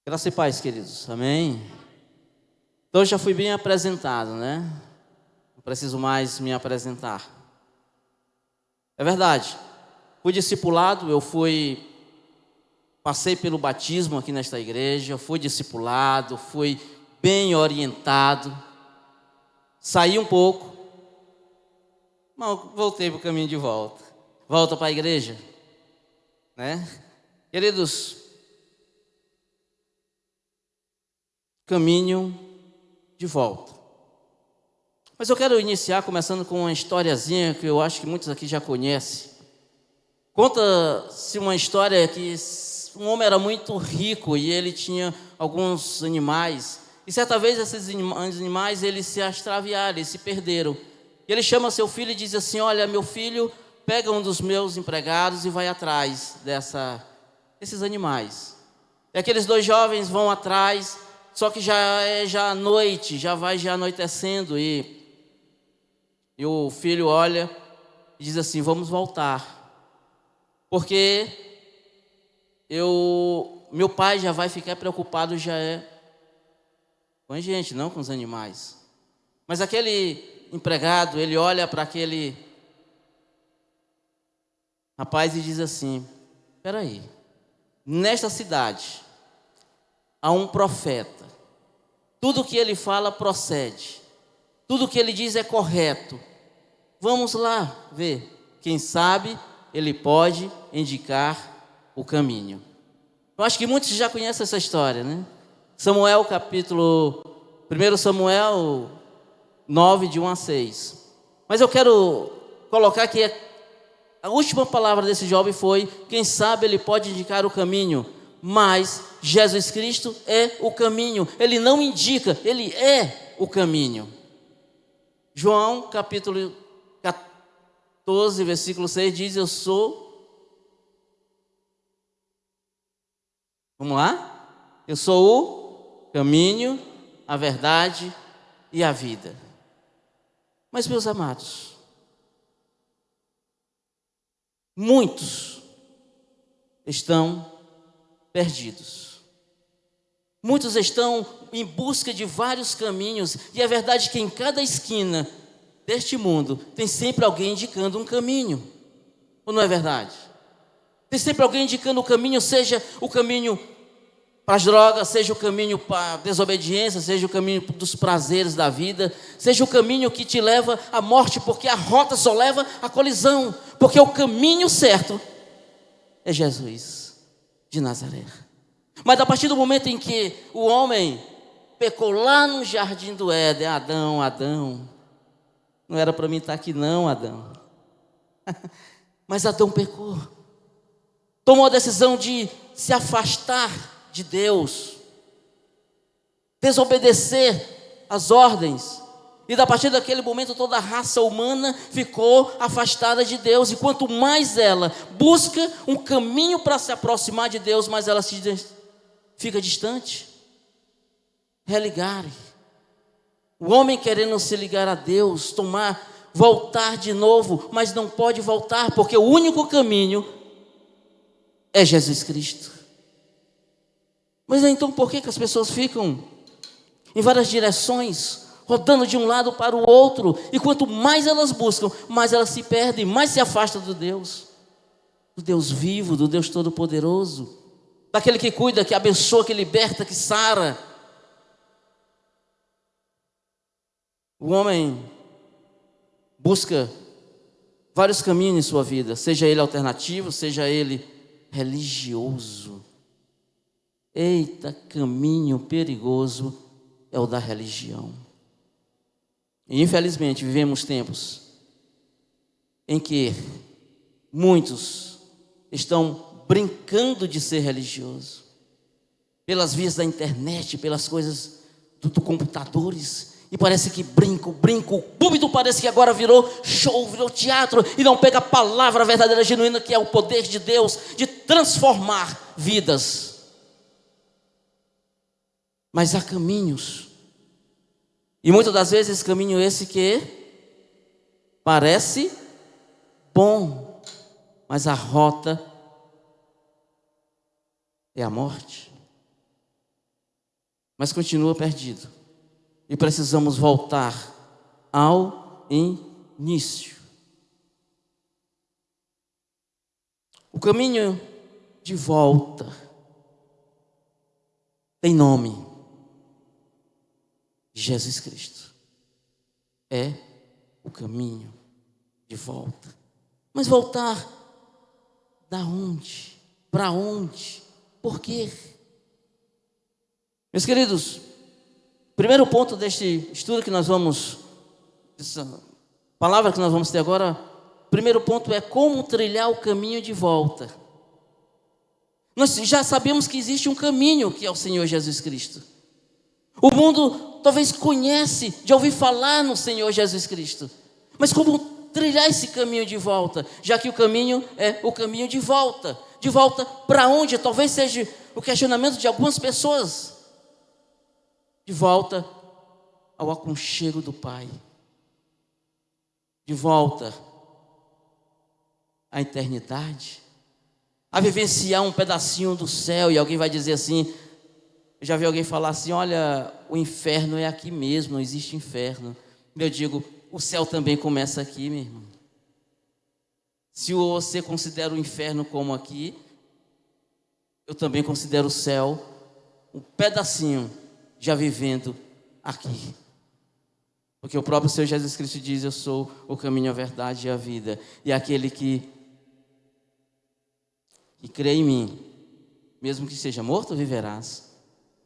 Graça e paz, queridos. Amém? Então, eu já fui bem apresentado, né? Não preciso mais me apresentar. É verdade. Fui discipulado, passei pelo batismo aqui nesta igreja, fui discipulado, fui bem orientado. Saí um pouco, mas voltei para o caminho de volta. Volta para a igreja, né? Queridos, caminho de volta. Mas eu quero iniciar começando com uma historiazinha que eu acho que muitos aqui já conhecem. Conta-se uma história que um homem era muito rico e ele tinha alguns animais. E certa vez esses animais eles se extraviaram, eles se perderam. E ele chama seu filho e diz assim: olha, meu filho, pega um dos meus empregados e vai atrás desses animais. E aqueles dois jovens vão atrás, só que já é noite, já anoitecendo e o filho olha e diz assim: vamos voltar, porque meu pai já vai ficar preocupado com a gente, não com os animais. Mas aquele empregado, ele olha para aquele rapaz e diz assim: espera aí, nesta cidade há um profeta, tudo que ele fala procede, tudo que ele diz é correto, vamos lá ver, quem sabe ele pode indicar o caminho. Eu acho que muitos já conhecem essa história, né? 1 Samuel 9, de 1 a 6. Mas eu quero colocar que a última palavra desse jovem foi: quem sabe ele pode indicar o caminho, mas Jesus Cristo é o caminho. Ele não indica, ele é o caminho. João capítulo 14, versículo 6 diz: eu sou... Vamos lá? Eu sou o caminho, a verdade e a vida. Mas, meus amados, muitos estão perdidos. Muitos estão em busca de vários caminhos. E é verdade que em cada esquina deste mundo tem sempre alguém indicando um caminho. Ou não é verdade? Tem sempre alguém indicando o caminho, seja o caminho para as drogas, seja o caminho para a desobediência, seja o caminho dos prazeres da vida, seja o caminho que te leva à morte, porque a rota só leva à colisão, porque o caminho certo é Jesus de Nazaré. Mas a partir do momento em que o homem pecou lá no jardim do Éden: Adão, não era para mim estar aqui não, Adão. Mas Adão pecou, tomou a decisão de se afastar de Deus, desobedecer as ordens, e a partir daquele momento toda a raça humana ficou afastada de Deus. E quanto mais ela busca um caminho para se aproximar de Deus, mais ela fica distante. Religar. O homem querendo se ligar a Deus, voltar de novo, mas não pode voltar, porque o único caminho é Jesus Cristo. Mas então por que as pessoas ficam em várias direções, rodando de um lado para o outro? E quanto mais elas buscam, mais elas se perdem, mais se afastam do Deus vivo, do Deus Todo-Poderoso, daquele que cuida, que abençoa, que liberta, que sara. O homem busca vários caminhos em sua vida, seja ele alternativo, seja ele religioso. Eita, caminho perigoso é o da religião. E infelizmente vivemos tempos em que muitos estão brincando de ser religioso, pelas vias da internet, pelas coisas do computadores. E parece que brinco, o púlpito parece que agora virou show, virou teatro, e não pega a palavra verdadeira, genuína, que é o poder de Deus de transformar vidas. Mas há caminhos, e muitas das vezes esse caminho que parece bom, mas a rota é a morte. mas continua perdido. E precisamos voltar ao início. O caminho de volta tem nome: Jesus Cristo. É o caminho de volta. Mas voltar da onde? Para onde? Por quê? Meus queridos, primeiro ponto deste estudo que nós vamos, essa palavra que nós vamos ter agora, primeiro ponto é como trilhar o caminho de volta. Nós já sabemos que existe um caminho, que é o Senhor Jesus Cristo. O mundo talvez conhece, de ouvir falar no Senhor Jesus Cristo, mas como trilhar esse caminho de volta, já que o caminho é o caminho de volta para onde? Talvez seja o questionamento de algumas pessoas. De volta ao aconchego do Pai, de volta à eternidade, a vivenciar um pedacinho do céu. E alguém vai dizer assim, eu já vi alguém falar assim: olha, o inferno é aqui mesmo, não existe inferno. Eu digo, o céu também começa aqui, meu irmão. Se você considera o inferno como aqui, eu também considero o céu um pedacinho já vivendo aqui. Porque o próprio Senhor Jesus Cristo diz: eu sou o caminho, a verdade e a vida. E aquele que crê em mim, mesmo que seja morto, viverás.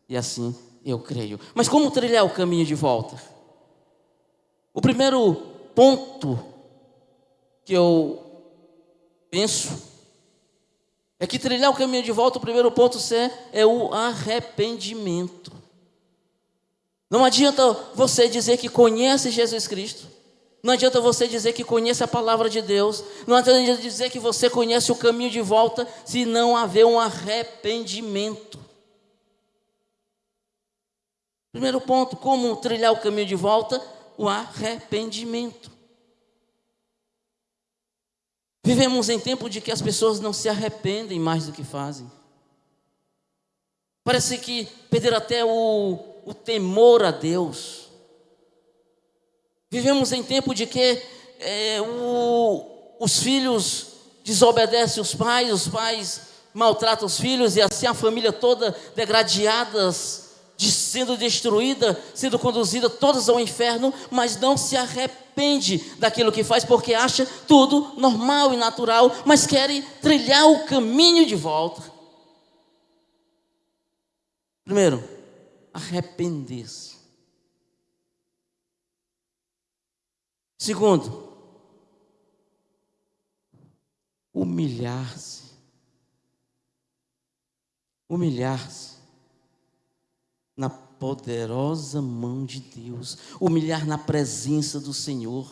E assim eu creio. Mas como trilhar o caminho de volta? O primeiro ponto que eu penso é que trilhar o caminho de volta, o primeiro ponto é o arrependimento. Não adianta você dizer que conhece Jesus Cristo, não adianta você dizer que conhece a palavra de Deus, não adianta dizer que você conhece o caminho de volta, se não haver um arrependimento. Primeiro ponto, como trilhar o caminho de volta? O arrependimento. Vivemos em tempo de que as pessoas não se arrependem mais do que fazem. Parece que perderam até o temor a Deus. Vivemos em tempo de que os filhos desobedecem os pais maltratam os filhos, e assim a família toda degradadas, sendo destruída, sendo conduzida todas ao inferno, mas não se arrepende daquilo que faz, porque acha tudo normal e natural, mas querem trilhar o caminho de volta. Primeiro, arrepender-se. Segundo, humilhar-se. Humilhar-se na poderosa mão de Deus, humilhar na presença do Senhor.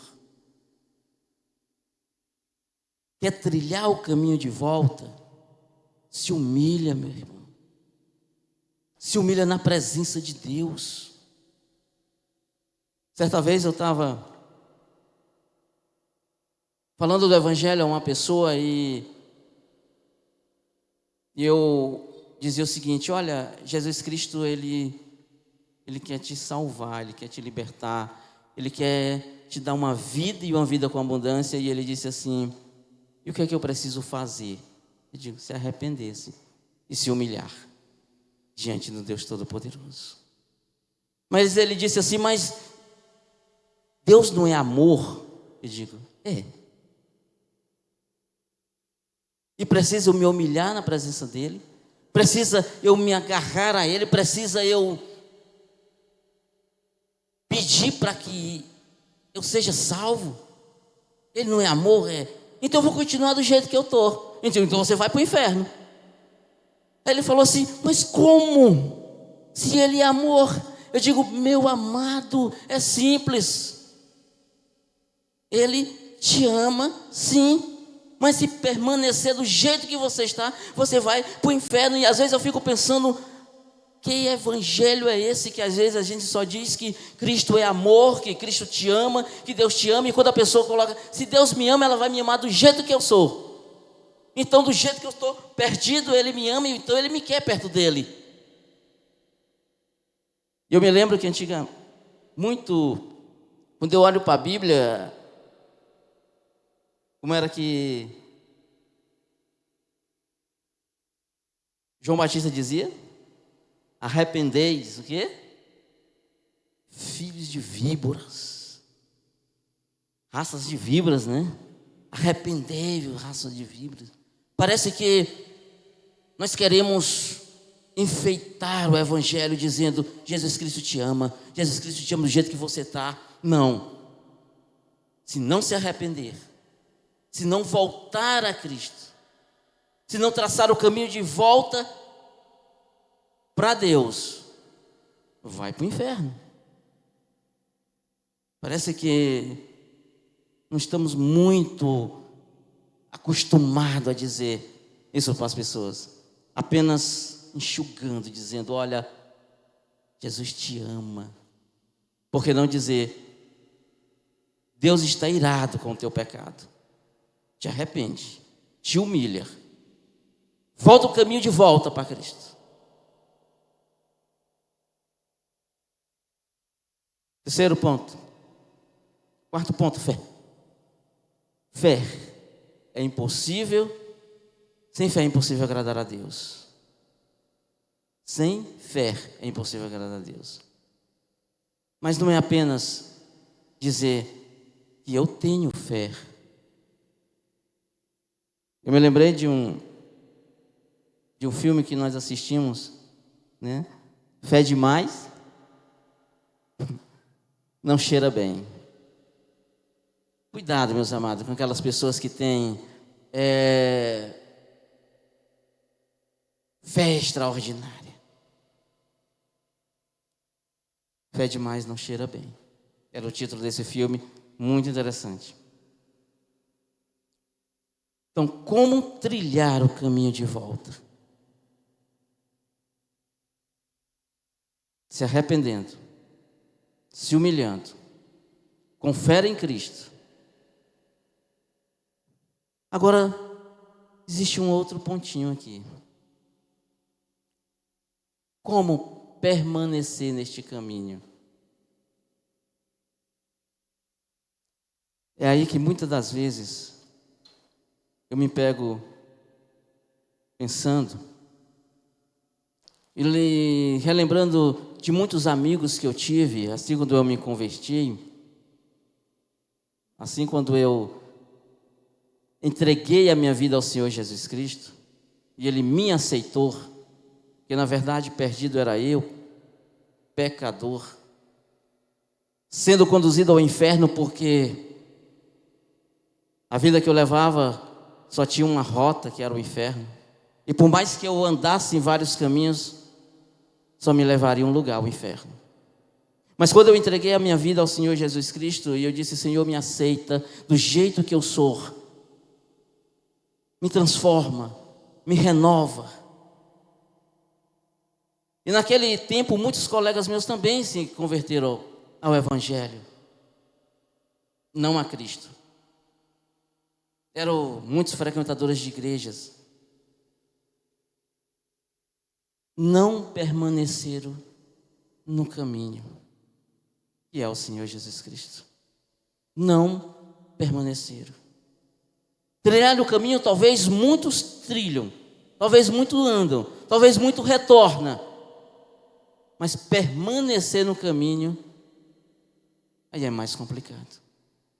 Quer trilhar o caminho de volta? Se humilha, meu irmão. Se humilha na presença de Deus. Certa vez eu estava falando do Evangelho a uma pessoa e eu dizia o seguinte: olha, Jesus Cristo, Ele quer te salvar, Ele quer te libertar, Ele quer te dar uma vida e uma vida com abundância. E Ele disse assim: e o que é que eu preciso fazer? Eu digo: se arrepender-se e se humilhar diante do Deus Todo-Poderoso. Mas ele disse assim: mas Deus não é amor? Eu digo: é. E precisa eu me humilhar na presença dEle? Precisa eu me agarrar a Ele? Precisa eu pedir para que eu seja salvo? Ele não é amor? É. Então eu vou continuar do jeito que eu estou. Então você vai para o inferno. Aí ele falou assim: mas como? Se Ele é amor? Eu digo: meu amado, é simples. Ele te ama, sim. Mas se permanecer do jeito que você está, você vai para o inferno. E às vezes eu fico pensando: que evangelho é esse que às vezes a gente só diz que Cristo é amor, que Cristo te ama, que Deus te ama, e quando a pessoa coloca: se Deus me ama, ela vai me amar do jeito que eu sou. Então, do jeito que eu estou perdido, Ele me ama, então Ele me quer perto dEle. Eu me lembro que quando eu olho para a Bíblia, como era que João Batista dizia? Arrependeis, o quê? Filhos de víboras. Raças de víboras, né? Arrependei-vos, raças de víboras. Parece que nós queremos enfeitar o Evangelho dizendo: Jesus Cristo te ama, Jesus Cristo te ama do jeito que você está. Não. Se não se arrepender, se não voltar a Cristo, se não traçar o caminho de volta para Deus, vai para o inferno. Parece que não estamos muito acostumados a dizer isso para as pessoas, apenas enxugando, dizendo: olha, Jesus te ama. Por que não dizer: Deus está irado com o teu pecado, te arrepende, te humilha, volta o caminho de volta para Cristo. Terceiro ponto. Quarto ponto, fé. Fé é impossível, sem fé é impossível agradar a Deus. Sem fé é impossível agradar a Deus. Mas não é apenas dizer que eu tenho fé. Eu me lembrei de um filme que nós assistimos, né? Fé demais não cheira bem. Cuidado, meus amados, com aquelas pessoas que têm fé extraordinária. Fé demais não cheira bem. Era o título desse filme, muito interessante. Então, como trilhar o caminho de volta? Se arrependendo, se humilhando, com fé em Cristo. Agora, existe um outro pontinho aqui. Como permanecer neste caminho? É aí que muitas das vezes eu me pego pensando e relembrando de muitos amigos que eu tive, assim quando eu me converti, assim quando eu entreguei a minha vida ao Senhor Jesus Cristo e Ele me aceitou, que na verdade perdido era eu, pecador, sendo conduzido ao inferno porque a vida que eu levava só tinha uma rota, que era o inferno. E por mais que eu andasse em vários caminhos, só me levaria a um lugar, o inferno. Mas quando eu entreguei a minha vida ao Senhor Jesus Cristo, e eu disse: Senhor, me aceita do jeito que eu sou, me transforma, me renova. E naquele tempo, muitos colegas meus também se converteram ao Evangelho, não a Cristo. Eram muitos frequentadores de igrejas. Não permaneceram no caminho, que é o Senhor Jesus Cristo. Não permaneceram. Trilhar o caminho, talvez muitos trilham, talvez muitos andam, talvez muito retorna. Mas permanecer no caminho, aí é mais complicado,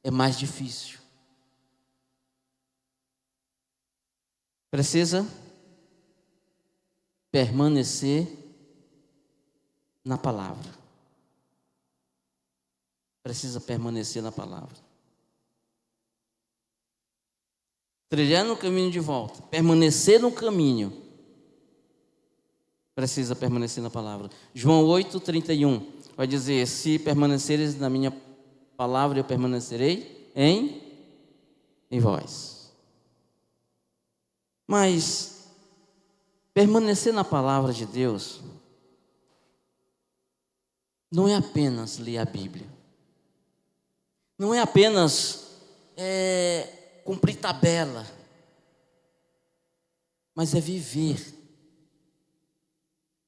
é mais difícil. Precisa permanecer na palavra. Precisa permanecer na palavra. Trilhar no caminho de volta, permanecer no caminho, precisa permanecer na palavra. João 8:31 vai dizer: se permaneceres na minha palavra, eu permanecerei em vós. Mas permanecer na palavra de Deus não é apenas ler a Bíblia, não é apenas cumprir tabela, mas é viver.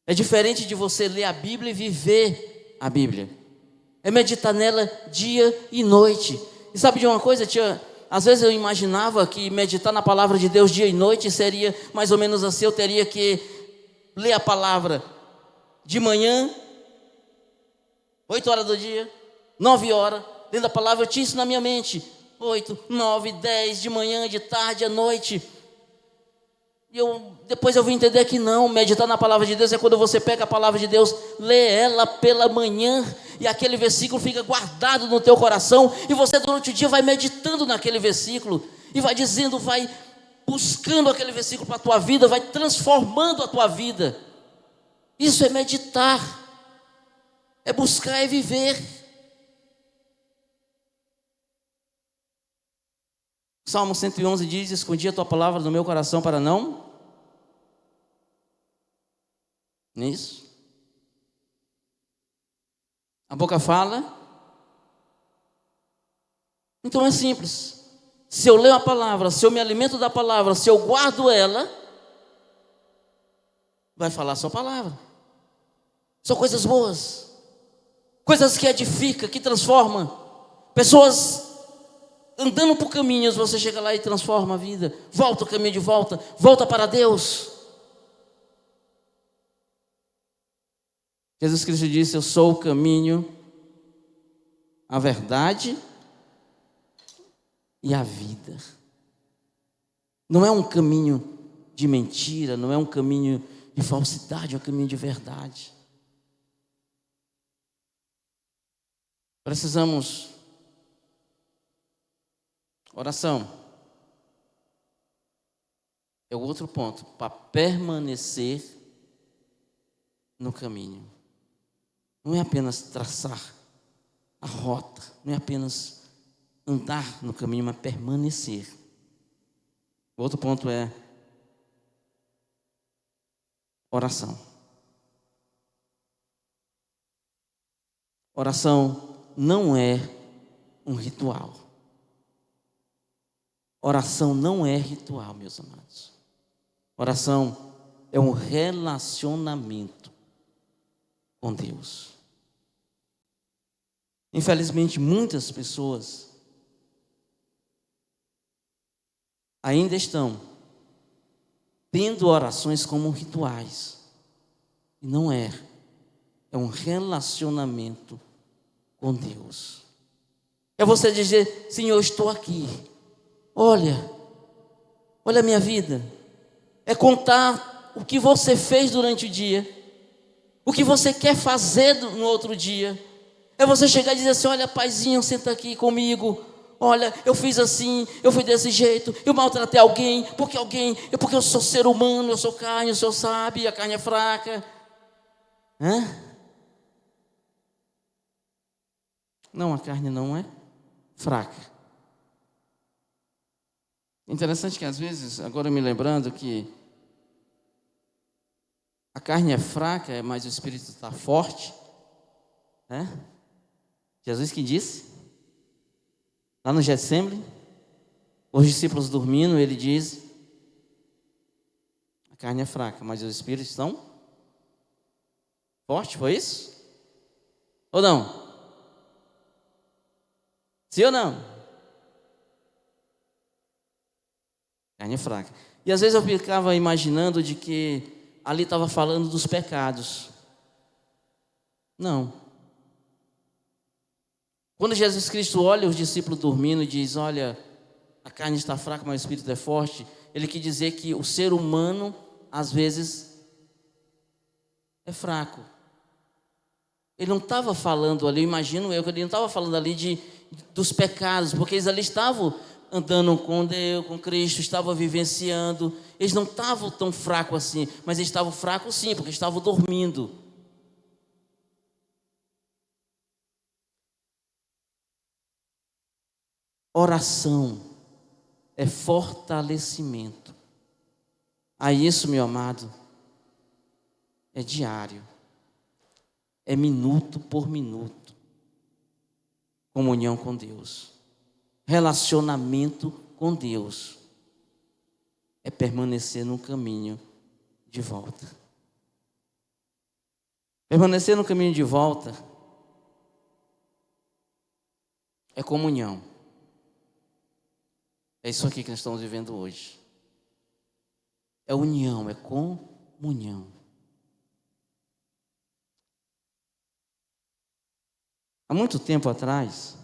É diferente de você ler a Bíblia e viver a Bíblia. É meditar nela dia e noite. E sabe de uma coisa, tia? Às vezes eu imaginava que meditar na palavra de Deus dia e noite seria mais ou menos assim. Eu teria que ler a palavra de manhã, 8 horas do dia, 9 horas, lendo a palavra. Eu tinha isso na minha mente, 8, 9, 10, de manhã, de tarde, à noite. E depois eu vim entender que não, meditar na palavra de Deus é quando você pega a palavra de Deus, lê ela pela manhã, e aquele versículo fica guardado no teu coração, e você durante o dia vai meditando naquele versículo, e vai dizendo, vai buscando aquele versículo para a tua vida, vai transformando a tua vida. Isso é meditar, é buscar, é viver. Salmo 111 diz: escondi a tua palavra no meu coração para não. Nisso. A boca fala. Então é simples. Se eu leio a palavra, se eu me alimento da palavra, se eu guardo ela, vai falar a sua palavra. São coisas boas, coisas que edificam, que transformam. Pessoas andando por caminhos, você chega lá e transforma a vida. Volta o caminho de volta, volta para Deus. Jesus Cristo disse: eu sou o caminho, a verdade e a vida. Não é um caminho de mentira, não é um caminho de falsidade, é um caminho de verdade. Precisamos oração. É o outro ponto, para permanecer no caminho. Não é apenas traçar a rota, não é apenas andar no caminho, mas permanecer. O outro ponto é oração. Oração não é um ritual. Oração não é ritual, meus amados. Oração é um relacionamento com Deus. Infelizmente, muitas pessoas ainda estão tendo orações como rituais. E não é. É um relacionamento com Deus. É você dizer: Senhor, estou aqui. Olha a minha vida. É contar o que você fez durante o dia, o que você quer fazer no outro dia. É você chegar e dizer assim: olha, paizinho, senta aqui comigo. Olha, eu fiz assim, eu fui desse jeito, eu maltratei alguém, porque eu sou ser humano, eu sou carne, o senhor sabe, a carne é fraca. Não, a carne não é fraca. Interessante que às vezes, agora me lembrando que a carne é fraca, mas o espírito está forte. Jesus que disse, lá no Getsemane, os discípulos dormindo, ele diz: a carne é fraca, mas os espíritos estão fortes. Foi isso? Ou não? Sim ou não? Carne é fraca. E às vezes eu ficava imaginando de que ali estava falando dos pecados. Não. Quando Jesus Cristo olha os discípulos dormindo e diz: olha, a carne está fraca, mas o espírito é forte, ele quer dizer que o ser humano, às vezes, é fraco. Ele não estava falando ali, imagino eu, que ele não estava falando ali dos pecados, porque eles ali estavam andando com Deus, com Cristo, estavam vivenciando. Eles não estavam tão fracos assim, mas eles estavam fracos sim, porque estavam dormindo. Oração é fortalecimento. A isso, meu amado, é diário, é minuto por minuto. Comunhão com Deus, relacionamento com Deus, é permanecer no caminho de volta. Permanecer no caminho de volta é comunhão. É isso aqui que nós estamos vivendo hoje. É união, é comunhão. Há muito tempo atrás,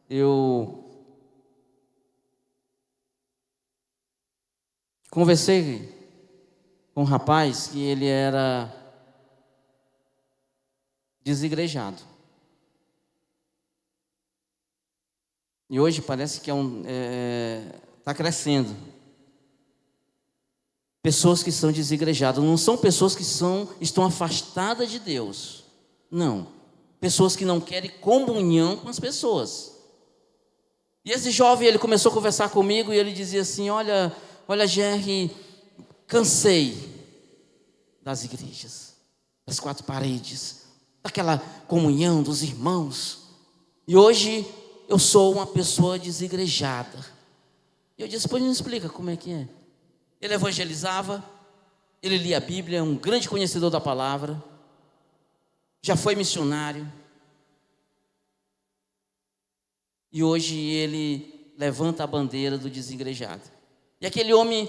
eu conversei com um rapaz que ele era desigrejado. E hoje parece que está crescendo. Pessoas que são desigrejadas, não são pessoas que estão afastadas de Deus. Não. Pessoas que não querem comunhão com as pessoas. E esse jovem, ele começou a conversar comigo e ele dizia assim: olha, Jerry, cansei das igrejas, das quatro paredes, daquela comunhão dos irmãos. E hoje eu sou uma pessoa desigrejada. E eu disse: pois me explica como é que é. Ele evangelizava, ele lia a Bíblia, é um grande conhecedor da palavra, já foi missionário. E hoje ele levanta a bandeira do desigrejado. E aquele homem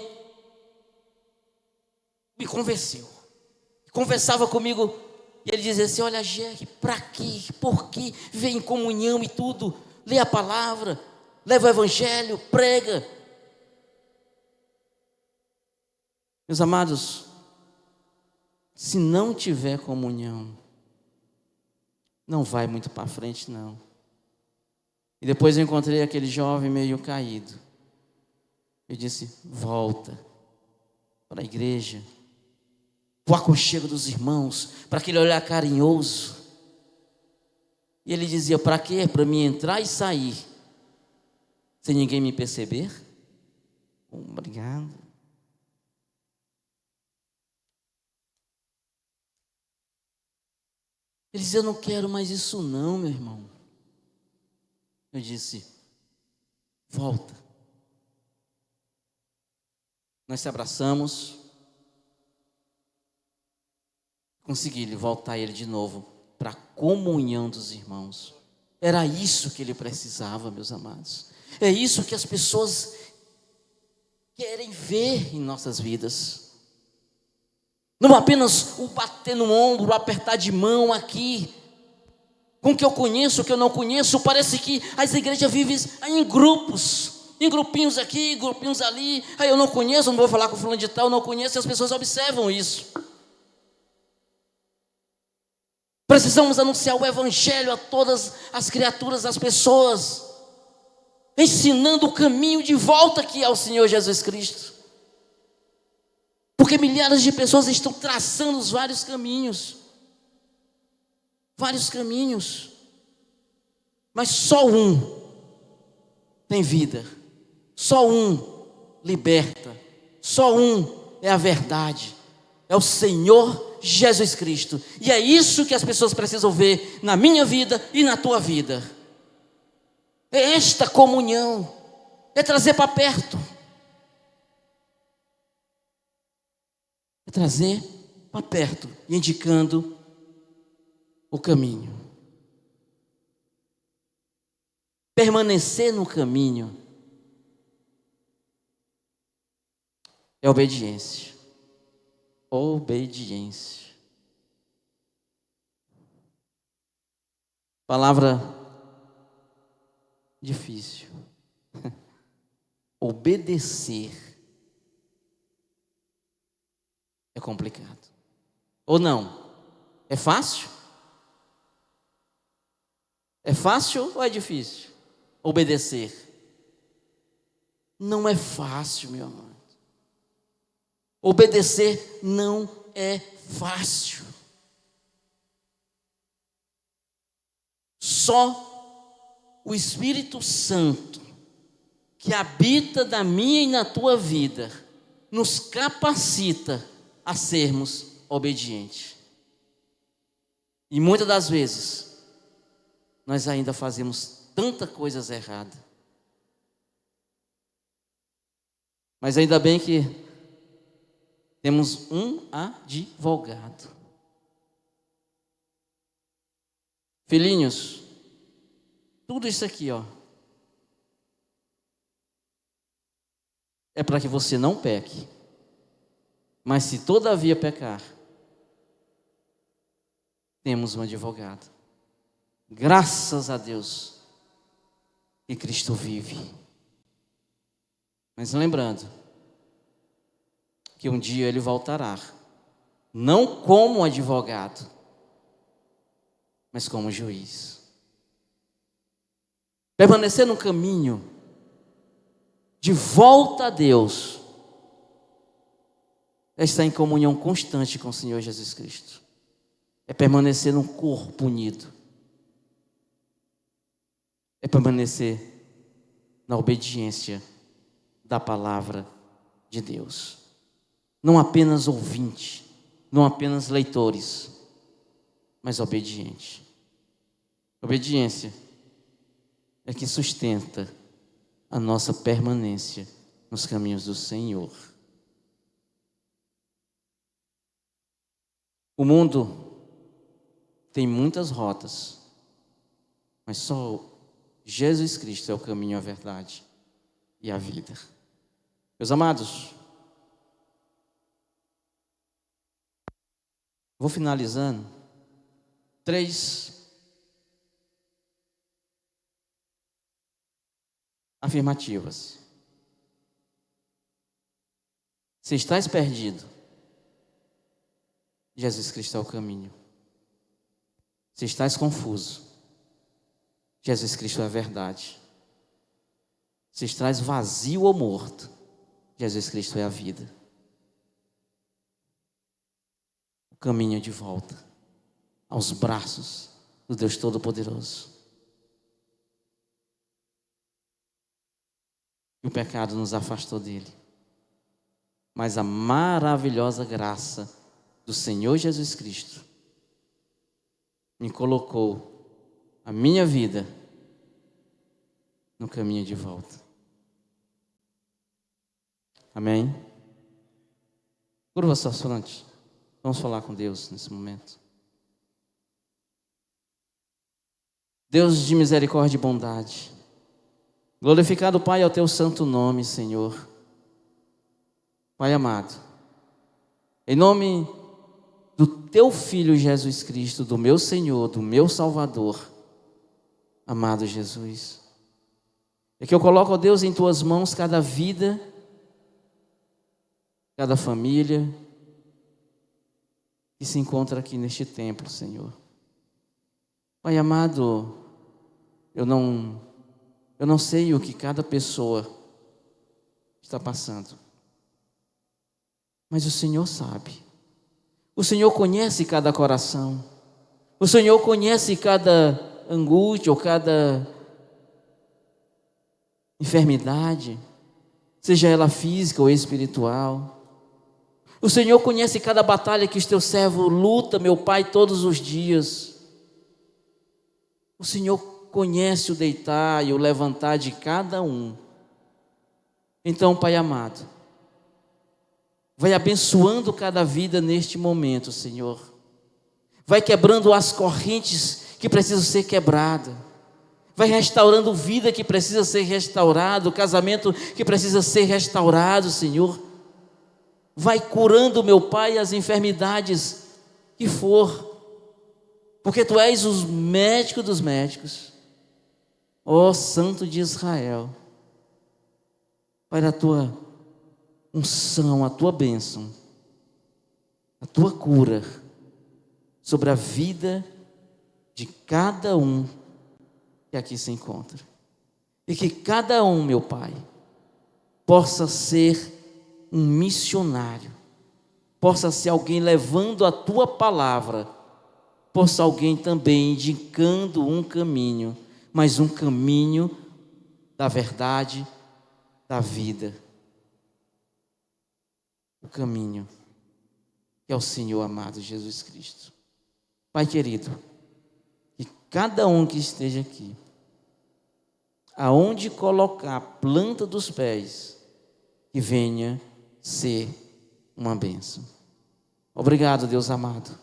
me convenceu. Conversava comigo e ele dizia assim: olha, Jerry, para quê? Por que vem em comunhão e tudo? Lê a palavra, leva o evangelho, prega. Meus amados, se não tiver comunhão, não vai muito para frente, não. E depois eu encontrei aquele jovem meio caído. Eu disse: volta para a igreja, para o aconchego dos irmãos, para aquele olhar carinhoso. E ele dizia: para quê? Para mim entrar e sair, sem ninguém me perceber? Obrigado. Ele dizia: eu não quero mais isso não, meu irmão. Eu disse: volta. Nós se abraçamos. Consegui voltar ele de novo para a comunhão dos irmãos. Era isso que ele precisava, meus amados. É isso que as pessoas querem ver em nossas vidas. Não apenas o bater no ombro, o apertar de mão aqui, com o que eu conheço, o que eu não conheço. Parece que as igrejas vivem em grupos, em grupinhos aqui, grupinhos ali. Aí eu não conheço, não vou falar com o fulano de tal, eu não conheço, e as pessoas observam isso. Precisamos anunciar o evangelho a todas as criaturas, as pessoas, ensinando o caminho de volta aqui ao Senhor Jesus Cristo. Porque milhares de pessoas estão traçando os vários caminhos. Vários caminhos. Mas só um tem vida. Só um liberta. Só um é a verdade. É o Senhor Jesus Cristo. E é isso que as pessoas precisam ver na minha vida e na tua vida. É esta comunhão. É trazer para perto. É trazer para perto, indicando o caminho. Permanecer no caminho é obediência. Obediência. Palavra difícil. Obedecer é complicado. Ou não? É fácil? É fácil ou é difícil? Obedecer. Não é fácil, meu amado. Obedecer não é fácil. Só o Espírito Santo, que habita na minha e na tua vida, nos capacita a sermos obedientes. E muitas das vezes, nós ainda fazemos tanta coisas erradas. Mas ainda bem que temos um advogado. Filhinhos, tudo isso aqui, é para que você não peque. Mas se todavia pecar, temos um advogado. Graças a Deus que Cristo vive. Mas lembrando que um dia Ele voltará, não como advogado, mas como juiz. Permanecer no caminho de volta a Deus é estar em comunhão constante com o Senhor Jesus Cristo. É permanecer num corpo unido. É permanecer na obediência da palavra de Deus. Não apenas ouvinte, não apenas leitores, mas obediente. Obediência é que sustenta a nossa permanência nos caminhos do Senhor. O mundo tem muitas rotas, mas só Jesus Cristo é o caminho, a verdade e a vida. Meus amados, vou finalizando. 3 afirmativas. Se estás perdido, Jesus Cristo é o caminho. Se estás confuso, Jesus Cristo é a verdade. Se estás vazio ou morto, Jesus Cristo é a vida. O caminho de volta aos braços do Deus Todo-Poderoso. E o pecado nos afastou dele. Mas a maravilhosa graça do Senhor Jesus Cristo me colocou a minha vida no caminho de volta. Amém? Curva suas frontes. Vamos falar com Deus nesse momento. Deus de misericórdia e bondade, glorificado Pai ao teu santo nome, Senhor. Pai amado, em nome do teu Filho Jesus Cristo, do meu Senhor, do meu Salvador, amado Jesus, é que eu coloco, ó Deus, em tuas mãos cada vida, cada família que se encontra aqui neste templo, Senhor. Pai amado, eu não sei o que cada pessoa está passando, mas o Senhor sabe. O Senhor conhece cada coração. O Senhor conhece cada angústia ou cada enfermidade, seja ela física ou espiritual. O Senhor conhece cada batalha que o teu servo luta, meu Pai, todos os dias. O Senhor conhece o deitar e o levantar de cada um. Então, Pai amado, vai abençoando cada vida neste momento, Senhor. Vai quebrando as correntes que precisam ser quebradas. Vai restaurando vida que precisa ser restaurado, casamento que precisa ser restaurado, Senhor. Vai curando, meu Pai, as enfermidades que for, porque Tu és o médico dos médicos. Ó Santo de Israel, Pai, a Tua unção, a Tua bênção, a Tua cura sobre a vida de cada um que aqui se encontra. E que cada um, meu Pai, possa ser um missionário, possa ser alguém levando a Tua palavra, possa alguém também indicando um caminho, mas um caminho da verdade, da vida. O caminho que é o Senhor amado Jesus Cristo. Pai querido, que cada um que esteja aqui, aonde colocar a planta dos pés, que venha ser uma bênção. Obrigado, Deus amado,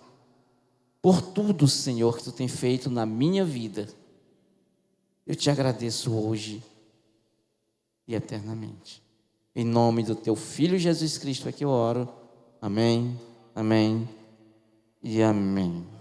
por tudo, Senhor, que Tu tem feito na minha vida. Eu Te agradeço hoje e eternamente. Em nome do teu Filho Jesus Cristo é que eu oro. Amém, amém e amém.